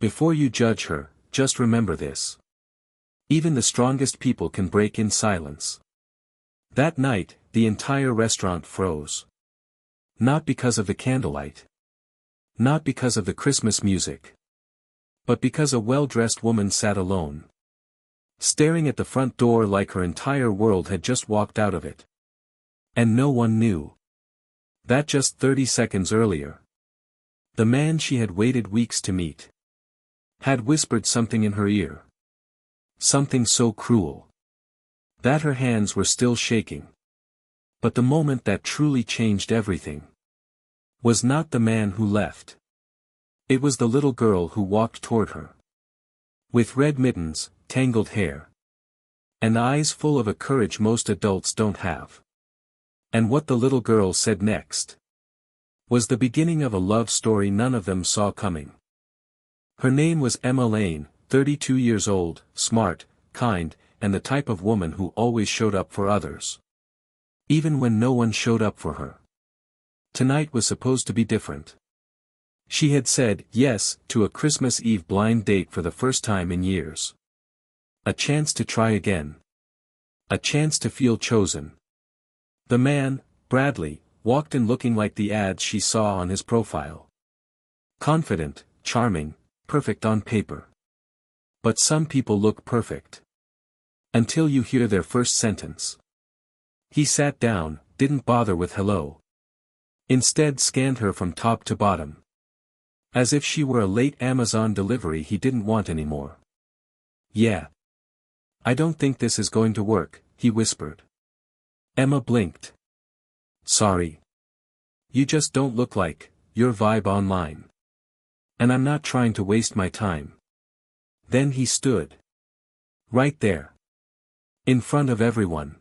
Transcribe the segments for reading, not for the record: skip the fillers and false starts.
Before you judge her, just remember this. Even the strongest people can break in silence. That night, the entire restaurant froze. Not because of the candlelight. Not because of the Christmas music. But because a well-dressed woman sat alone, staring at the front door like her entire world had just walked out of it. And no one knew that just 30 seconds earlier, the man she had waited weeks to meet had whispered something in her ear. Something so cruel that her hands were still shaking. But the moment that truly changed everything was not the man who left. It was the little girl who walked toward her. With red mittens, tangled hair, and eyes full of a courage most adults don't have. And what the little girl said next was the beginning of a love story none of them saw coming. Her name was Emma Lane, 32 years old, smart, kind, and the type of woman who always showed up for others. Even when no one showed up for her. Tonight was supposed to be different. She had said yes to a Christmas Eve blind date for the first time in years. A chance to try again. A chance to feel chosen. The man, Bradley, walked in looking like the ads she saw on his profile. Confident, charming, perfect on paper. But some people look perfect until you hear their first sentence. He sat down, didn't bother with hello. Instead scanned her from top to bottom. As if she were a late Amazon delivery he didn't want anymore. Yeah. I don't think this is going to work, he whispered. Emma blinked. Sorry. You just don't look like your vibe online. And I'm not trying to waste my time. Then he stood. Right there. In front of everyone.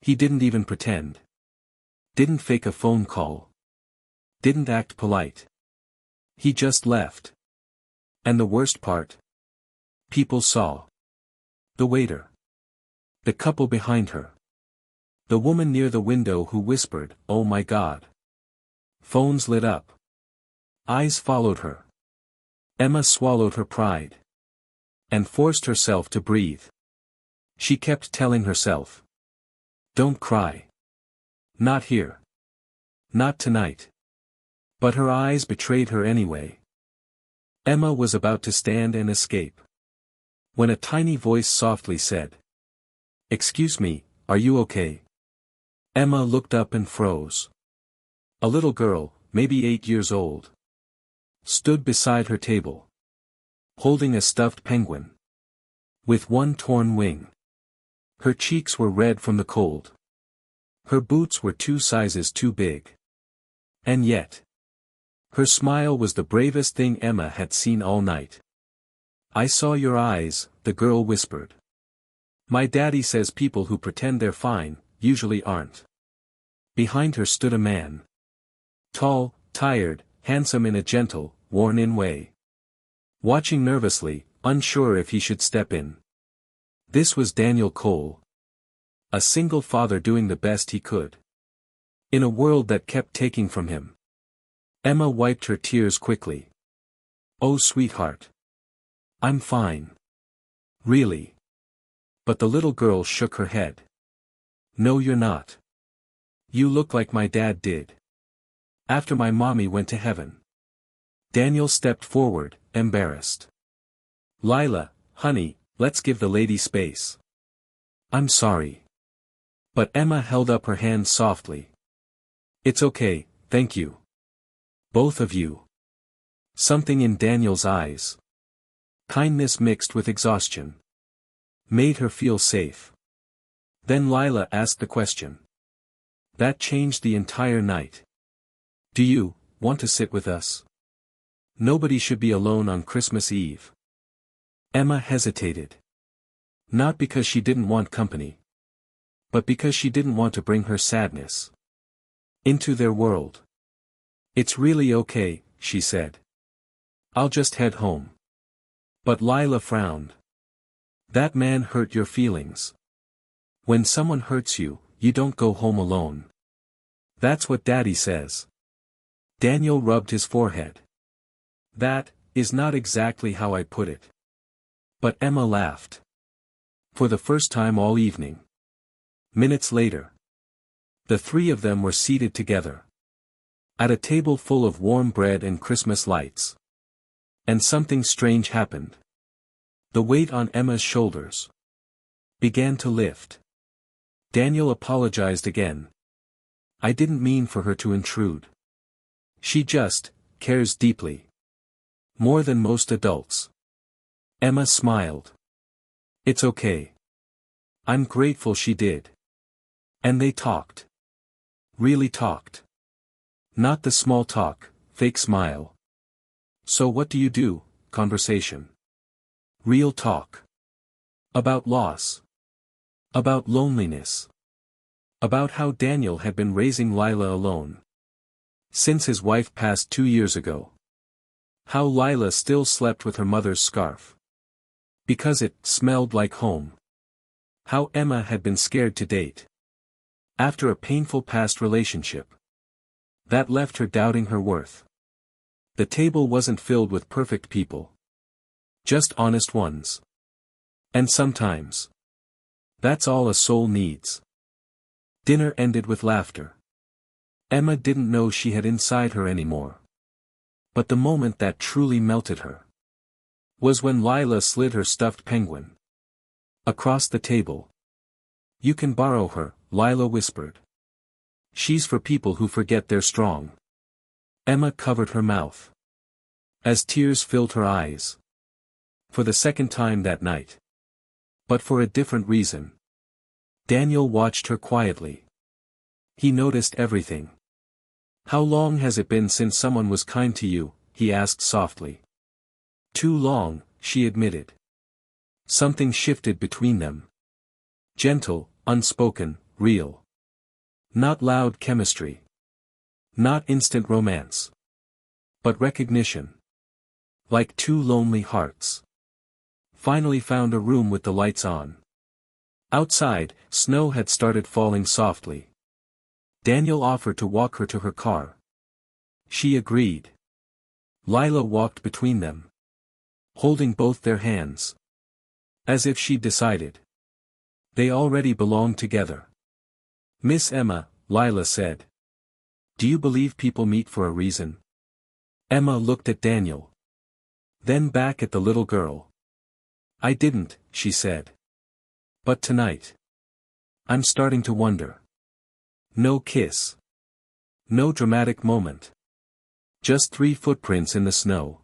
He didn't even pretend. Didn't fake a phone call. Didn't act polite. He just left. And the worst part? People saw. The waiter. The couple behind her. The woman near the window who whispered, "Oh my God." Phones lit up. Eyes followed her. Emma swallowed her pride. And forced herself to breathe. She kept telling herself. Don't cry. Not here. Not tonight. But her eyes betrayed her anyway. Emma was about to stand and escape. When a tiny voice softly said, "Excuse me, are you okay?" Emma looked up and froze. A little girl, maybe 8 years old, stood beside her table, holding a stuffed penguin with one torn wing. Her cheeks were red from the cold. Her boots were 2 sizes too big. And yet, her smile was the bravest thing Emma had seen all night. "I saw your eyes," the girl whispered. "My daddy says people who pretend they're fine, usually aren't." Behind her stood a man. Tall, tired, handsome in a gentle, worn-in way. Watching nervously, unsure if he should step in. This was Daniel Cole. A single father doing the best he could. In a world that kept taking from him. Emma wiped her tears quickly. "Oh sweetheart. I'm fine. Really." But the little girl shook her head. "No you're not. You look like my dad did. After my mommy went to heaven." Daniel stepped forward, embarrassed. "Lila, honey, let's give the lady space." "I'm sorry." But Emma held up her hand softly. "It's okay, thank you. Both of you." Something in Daniel's eyes, kindness mixed with exhaustion, made her feel safe. Then Lila asked the question. That changed the entire night. "Do you want to sit with us? Nobody should be alone on Christmas Eve." Emma hesitated. Not because she didn't want company. But because she didn't want to bring her sadness into their world. "It's really okay," she said. "I'll just head home." But Lila frowned. "That man hurt your feelings. When someone hurts you, you don't go home alone. That's what Daddy says." Daniel rubbed his forehead. is not exactly how I put it. But Emma laughed. For the first time all evening. Minutes later. The three of them were seated together. At a table full of warm bread and Christmas lights. And something strange happened. The weight on Emma's shoulders began to lift. Daniel apologized again. I didn't mean for her to intrude. She just cares deeply. More than most adults. Emma smiled. It's okay. I'm grateful she did. And they talked. Really talked. Not the small talk, fake smile. So what do you do? Conversation. Real talk. About loss. About loneliness. About how Daniel had been raising Lila alone. Since his wife passed 2 years ago. How Lila still slept with her mother's scarf. Because it smelled like home. How Emma had been scared to date. After a painful past relationship. That left her doubting her worth. The table wasn't filled with perfect people. Just honest ones. And sometimes. That's all a soul needs. Dinner ended with laughter. Emma didn't know she had inside her anymore. But the moment that truly melted her. Was when Lila slid her stuffed penguin. Across the table. You can borrow her, Lila whispered. She's for people who forget they're strong. Emma covered her mouth. As tears filled her eyes. For the second time that night. But for a different reason. Daniel watched her quietly. He noticed everything. How long has it been since someone was kind to you? He asked softly. Too long, she admitted. Something shifted between them. Gentle, unspoken, real. Not loud chemistry. Not instant romance. But recognition. Like two lonely hearts. Finally found a room with the lights on. Outside, snow had started falling softly. Daniel offered to walk her to her car. She agreed. Lila walked between them. Holding both their hands. As if she'd decided. They already belonged together. Miss Emma, Lila said. Do you believe people meet for a reason? Emma looked at Daniel. Then back at the little girl. I didn't, she said. But tonight. I'm starting to wonder. No kiss. No dramatic moment. Just 3 footprints in the snow.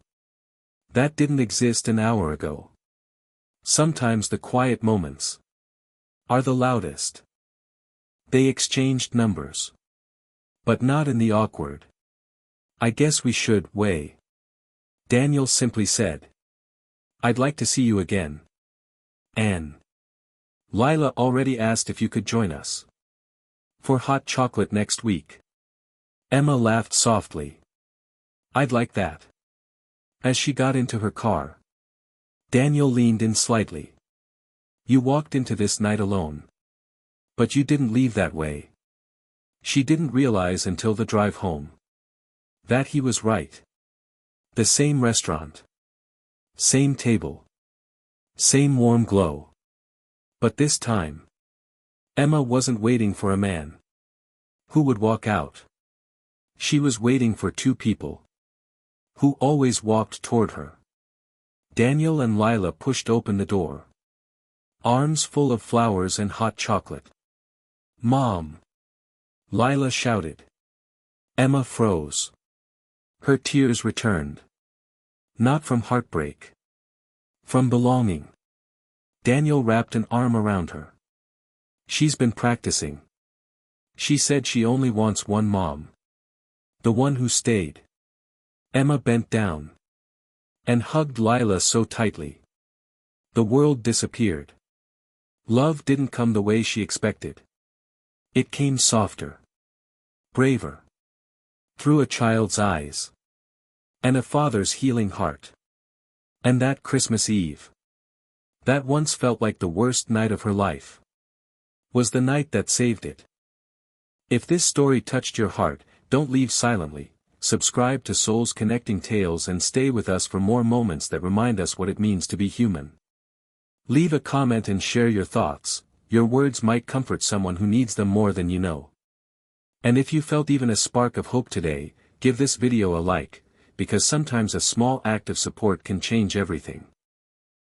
That didn't exist an hour ago. Sometimes the quiet moments are the loudest. They exchanged numbers. But not in the awkward. I guess we should way. Daniel simply said. I'd like to see you again. Anne. Lila already asked if you could join us. For hot chocolate next week. Emma laughed softly. I'd like that. As she got into her car. Daniel leaned in slightly. You walked into this night alone. But you didn't leave that way. She didn't realize until the drive home. That he was right. The same restaurant. Same table. Same warm glow. But this time. Emma wasn't waiting for a man. Who would walk out. She was waiting for 2 people. Who always walked toward her. Daniel and Lila pushed open the door. Arms full of flowers and hot chocolate. Mom! Lila shouted. Emma froze. Her tears returned. Not from heartbreak. From belonging. Daniel wrapped an arm around her. She's been practicing. She said she only wants one mom. The one who stayed. Emma bent down. And hugged Lila so tightly. The world disappeared. Love didn't come the way she expected. It came softer. Braver. Through a child's eyes. And a father's healing heart. And that Christmas Eve. That once felt like the worst night of her life. Was the night that saved it. If this story touched your heart, don't leave silently. subscribe to Souls Connecting Tales and stay with us for more moments that remind us what it means to be human. Leave a comment and share your thoughts. Your words might comfort someone who needs them more than you know. And if you felt even a spark of hope today, give this video a like, because sometimes a small act of support can change everything.